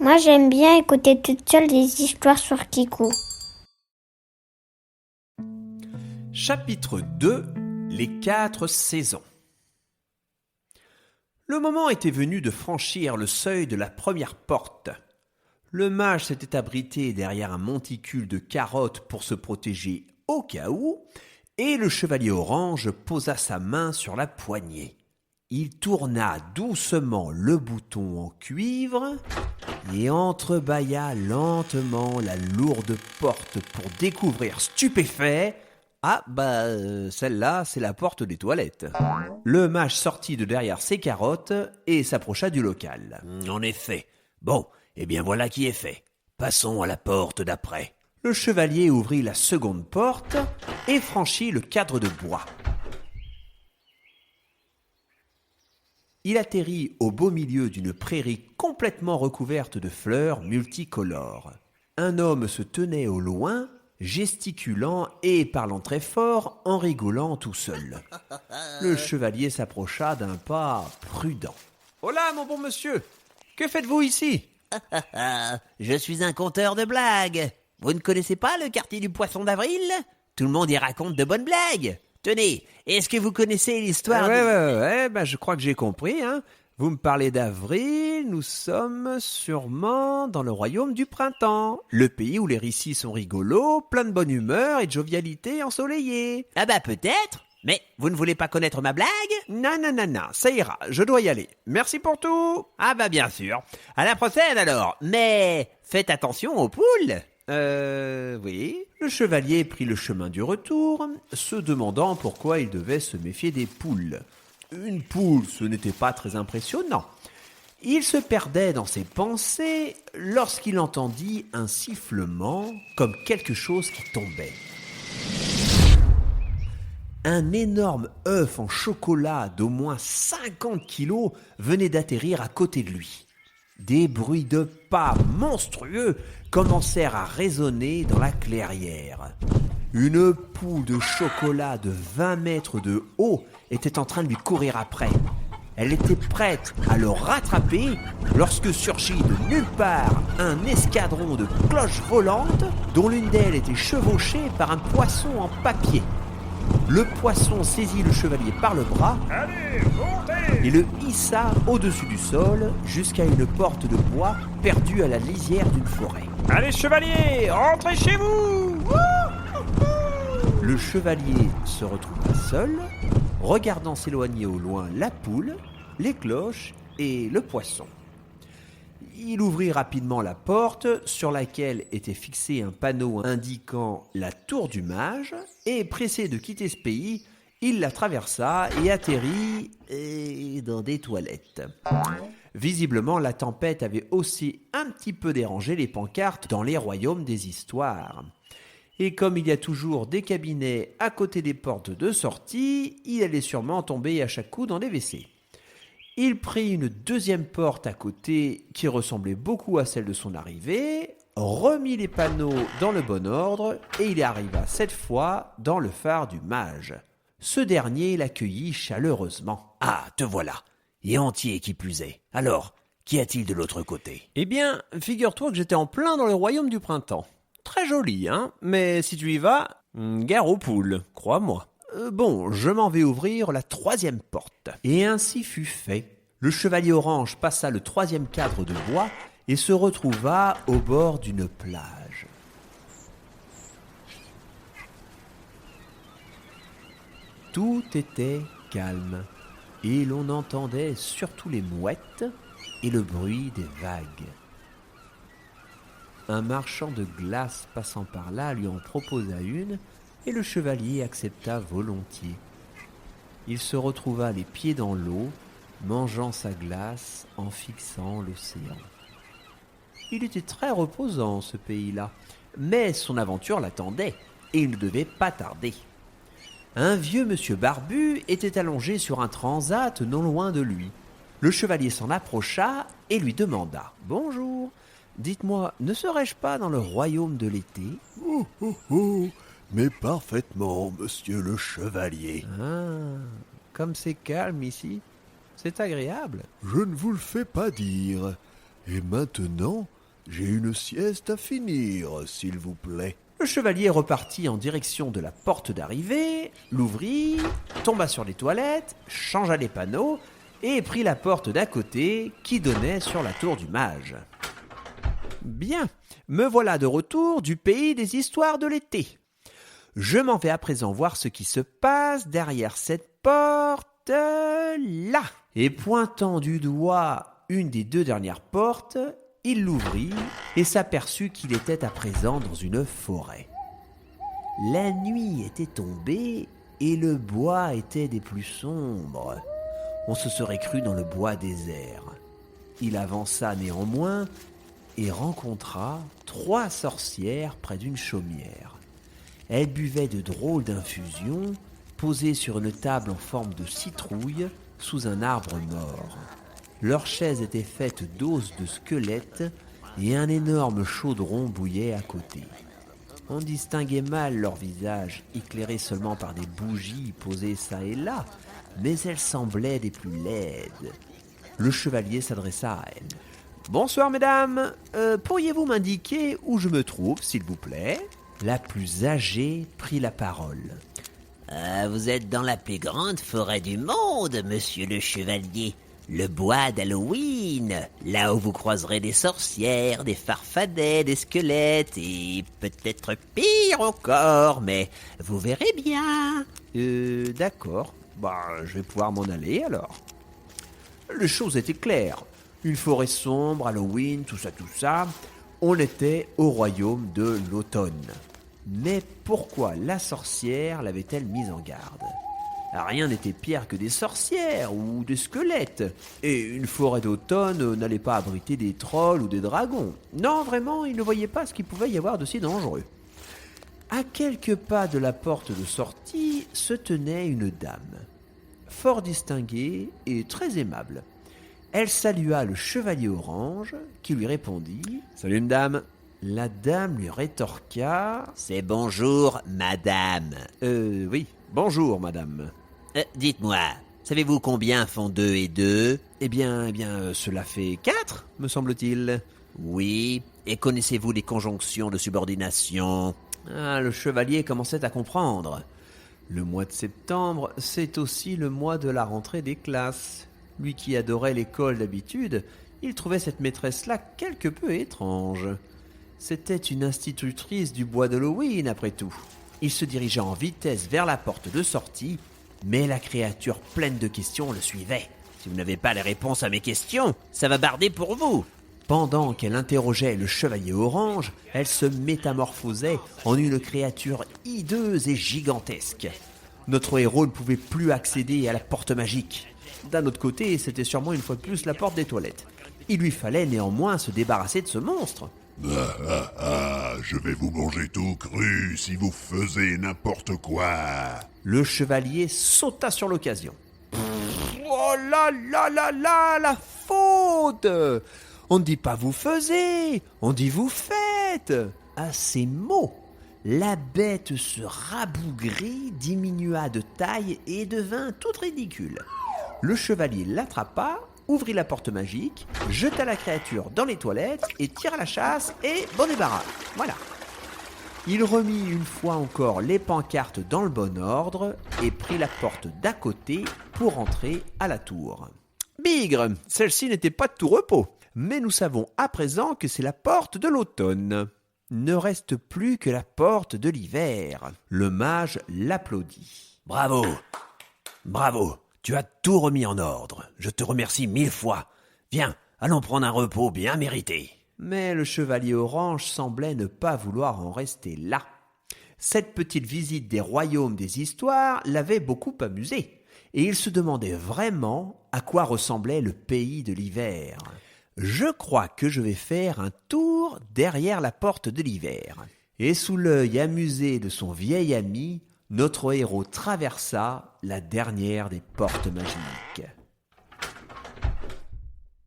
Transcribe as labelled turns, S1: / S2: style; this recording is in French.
S1: Moi, j'aime bien écouter toute seule des histoires sur Kiku.
S2: Chapitre 2 – Les 4 saisons. Le moment était venu de franchir le seuil de la première porte. Le mage s'était abrité derrière un monticule de carottes pour se protéger au cas où, et le chevalier orange posa sa main sur la poignée. Il tourna doucement le bouton en cuivre et entrebâilla lentement la lourde porte pour découvrir stupéfait « Ah, celle-là, c'est la porte des toilettes. » Le mage sortit de derrière ses carottes et s'approcha du local. « En effet. Bon, eh bien voilà qui est fait. Passons à la porte d'après. » Le chevalier ouvrit la seconde porte et franchit le cadre de bois. Il atterrit au beau milieu d'une prairie complètement recouverte de fleurs multicolores. Un homme se tenait au loin, gesticulant et parlant très fort en rigolant tout seul. Le chevalier s'approcha d'un pas prudent. « Hola, mon bon monsieur, que faites-vous ici ?»«
S3: Je suis un conteur de blagues. Vous ne connaissez pas le quartier du Poisson d'Avril ? Tout le monde y raconte de bonnes blagues. Tenez, est-ce que vous connaissez l'histoire
S2: je crois que j'ai compris, hein. Vous me parlez d'avril, nous sommes sûrement dans le royaume du printemps. Le pays où les récits sont rigolos, plein de bonne humeur et de jovialité ensoleillée.
S3: Ah peut-être. Mais vous ne voulez pas connaître ma blague ?
S2: Non, ça ira, je dois y aller. Merci pour tout.
S3: Ah bien sûr. À la prochaine alors. Mais faites attention aux poules.
S2: Oui. Le chevalier prit le chemin du retour, se demandant pourquoi il devait se méfier des poules. Une poule, ce n'était pas très impressionnant. Il se perdait dans ses pensées lorsqu'il entendit un sifflement comme quelque chose qui tombait. Un énorme œuf en chocolat d'au moins 50 kilos venait d'atterrir à côté de lui. Des bruits de pas monstrueux commencèrent à résonner dans la clairière. Une poule de chocolat de 20 mètres de haut était en train de lui courir après. Elle était prête à le rattraper lorsque surgit de nulle part un escadron de cloches volantes dont l'une d'elles était chevauchée par un poisson en papier. Le poisson saisit le chevalier par le bras et le hissa au-dessus du sol jusqu'à une porte de bois perdue à la lisière d'une forêt.
S4: « Allez, chevalier, rentrez chez vous !»
S2: Le chevalier se retrouva seul, regardant s'éloigner au loin la poule, les cloches et le poisson. Il ouvrit rapidement la porte sur laquelle était fixé un panneau indiquant la tour du mage et, pressé de quitter ce pays, il la traversa et atterrit dans des toilettes. Visiblement, la tempête avait aussi un petit peu dérangé les pancartes dans les royaumes des histoires. Et comme il y a toujours des cabinets à côté des portes de sortie, il allait sûrement tomber à chaque coup dans des WC. Il prit une deuxième porte à côté qui ressemblait beaucoup à celle de son arrivée, remit les panneaux dans le bon ordre et il arriva cette fois dans le phare du mage. Ce dernier l'accueillit chaleureusement.
S3: « Ah, te voilà, et entier qui plus est. Alors, qu'y a-t-il de l'autre côté ?»
S2: Eh bien, figure-toi que j'étais en plein dans le royaume du printemps. Très joli, hein, mais si tu y vas, guerre aux poules, crois-moi. Bon, je m'en vais ouvrir la troisième porte. Et ainsi fut fait. Le chevalier orange passa le troisième cadre de bois et se retrouva au bord d'une plage. Tout était calme et l'on entendait surtout les mouettes et le bruit des vagues. Un marchand de glace passant par là lui en proposa une et le chevalier accepta volontiers. Il se retrouva les pieds dans l'eau, mangeant sa glace en fixant l'océan. Il était très reposant, ce pays-là, mais son aventure l'attendait et il ne devait pas tarder. Un vieux monsieur barbu était allongé sur un transat non loin de lui. Le chevalier s'en approcha et lui demanda « Bonjour, dites-moi, ne serais-je pas dans le royaume de l'été ?»«
S5: Mais parfaitement, monsieur le chevalier. »
S2: « Ah, comme c'est calme ici, c'est agréable. »
S5: « Je ne vous le fais pas dire. Et maintenant, J'ai une sieste à finir, s'il vous plaît.
S2: Le chevalier repartit en direction de la porte d'arrivée, l'ouvrit, tomba sur les toilettes, changea les panneaux et prit la porte d'à côté qui donnait sur la tour du mage. Bien, me voilà de retour du pays des histoires de l'été. Je m'en vais à présent voir ce qui se passe derrière cette porte-là. Et pointant du doigt une des deux dernières portes, il l'ouvrit et s'aperçut qu'il était à présent dans une forêt. La nuit était tombée et le bois était des plus sombres. On se serait cru dans le bois désert. Il avança néanmoins et rencontra 3 sorcières près d'une chaumière. Elles buvaient de drôles d'infusions posées sur une table en forme de citrouille sous un arbre mort. Leurs chaises étaient faites d'os de squelettes et un énorme chaudron bouillait à côté. On distinguait mal leurs visages, éclairés seulement par des bougies posées çà et là, mais elles semblaient des plus laides. Le chevalier s'adressa à elles. « Bonsoir, mesdames. Pourriez-vous m'indiquer où je me trouve, s'il vous plaît ?» La plus âgée prit la parole.
S3: Vous êtes dans la plus grande forêt du monde, monsieur le chevalier. Le bois d'Halloween, là où vous croiserez des sorcières, des farfadets, des squelettes et peut-être pire encore, mais vous verrez bien.
S2: D'accord. Je vais pouvoir m'en aller alors. Les choses étaient claires. Une forêt sombre, Halloween, tout ça. On était au royaume de l'automne. Mais pourquoi la sorcière l'avait-elle mise en garde ? Rien n'était pire que des sorcières ou des squelettes. Et une forêt d'automne n'allait pas abriter des trolls ou des dragons. Non, vraiment, il ne voyait pas ce qu'il pouvait y avoir de si dangereux. À quelques pas de la porte de sortie se tenait une dame, fort distinguée et très aimable. Elle salua le chevalier orange, qui lui répondit « Salut, madame !» La dame lui rétorqua
S3: « C'est bonjour, madame. »
S2: Oui, bonjour, madame. »
S3: Dites-moi, savez-vous combien font 2 et 2 ?
S2: Eh bien, cela fait 4, me semble-t-il.
S3: Oui, et connaissez-vous les conjonctions de subordination ?
S2: Le chevalier commençait à comprendre. Le mois de septembre, c'est aussi le mois de la rentrée des classes. Lui qui adorait l'école d'habitude, il trouvait cette maîtresse-là quelque peu étrange. C'était une institutrice du bois d'Halloween, après tout. Il se dirigea en vitesse vers la porte de sortie, mais la créature pleine de questions le suivait.
S3: Si vous n'avez pas les réponses à mes questions, ça va barder pour vous.
S2: Pendant qu'elle interrogeait le chevalier orange, elle se métamorphosait en une créature hideuse et gigantesque. Notre héros ne pouvait plus accéder à la porte magique. D'un autre côté, c'était sûrement une fois de plus la porte des toilettes. Il lui fallait néanmoins se débarrasser de ce monstre.
S5: Je vais vous manger tout cru si vous faisiez n'importe quoi.
S2: Le chevalier sauta sur l'occasion. Oh là là là là, la faute! On ne dit pas vous faisiez, on dit vous faites. À ces mots, la bête se rabougrit, diminua de taille et devint toute ridicule. Le chevalier l'attrapa, ouvrit la porte magique, jeta la créature dans les toilettes et tira la chasse et bon débarras. Voilà. Il remit une fois encore les pancartes dans le bon ordre et prit la porte d'à côté pour entrer à la tour. Bigre, celle-ci n'était pas de tout repos, mais nous savons à présent que c'est la porte de l'automne. Ne reste plus que la porte de l'hiver. Le mage l'applaudit.
S3: Bravo, bravo. Tu as tout remis en ordre. Je te remercie 1000 fois. Viens, allons prendre un repos bien mérité.
S2: Mais le chevalier orange semblait ne pas vouloir en rester là. Cette petite visite des royaumes des histoires l'avait beaucoup amusé, et il se demandait vraiment à quoi ressemblait le pays de l'hiver. Je crois que je vais faire un tour derrière la porte de l'hiver. Et sous l'œil amusé de son vieil ami, notre héros traversa la dernière des portes magiques.